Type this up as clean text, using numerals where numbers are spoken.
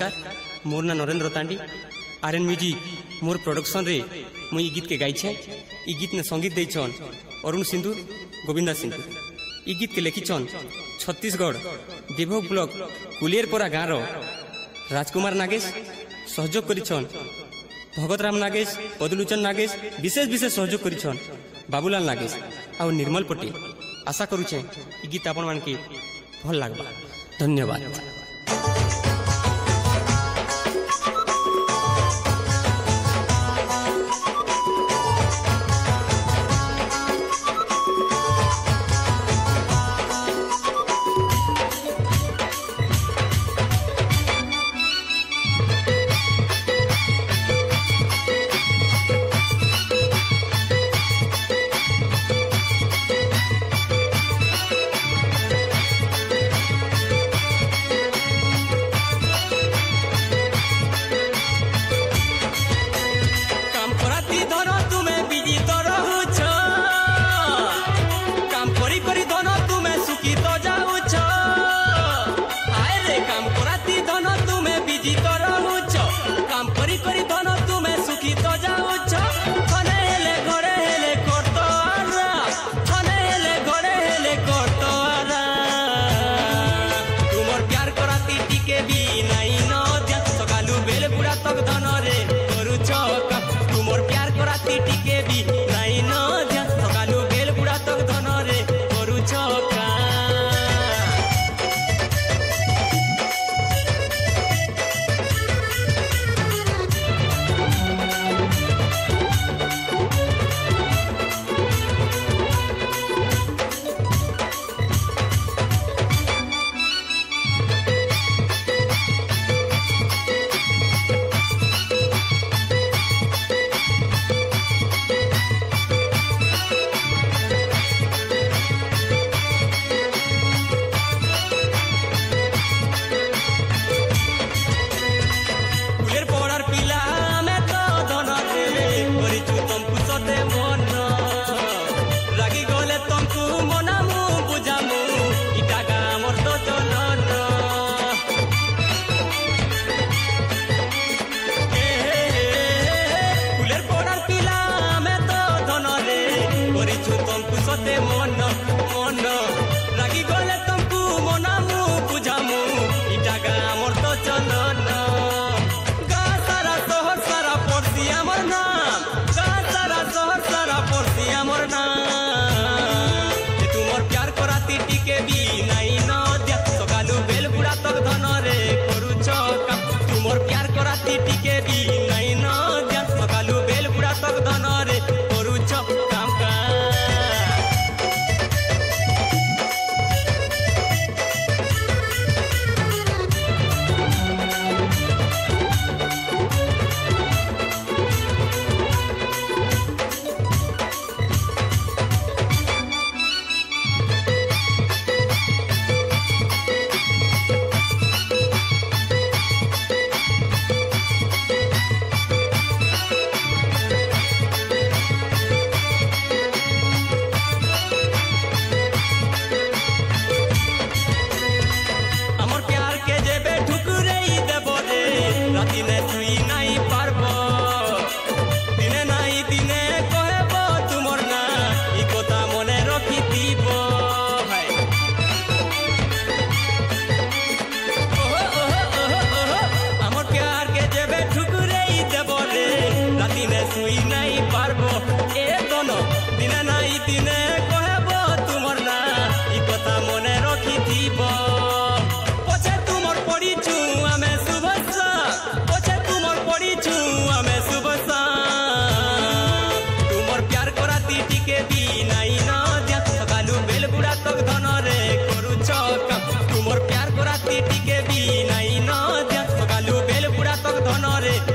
नमस्कार मोर ना Narendra Tandi RN music मोर production रे मुई गीत के गाई छे। ई गीत ने संगीत देछन अरुण सिंधु गोविंदा सिंधु। ई गीत के लिखिछन छत्तीसगढ़ देवभोग ब्लॉक कुलियरपरा गाँव राजकुमार नागेश। सहयोग करिछन भगतराम नागेश, पदुलोचन नागेश, विशेष विशेष सहयोग करिछन बाबूलाल नागेश और निर्मल पटेल। आशा करुछे ई गीत आपण मान के भल लागबा। धन्यवाद। तुमर प्यार को राती टिके भी नहीं न दिया सकालू बेल बुढ़ा तक धन रे।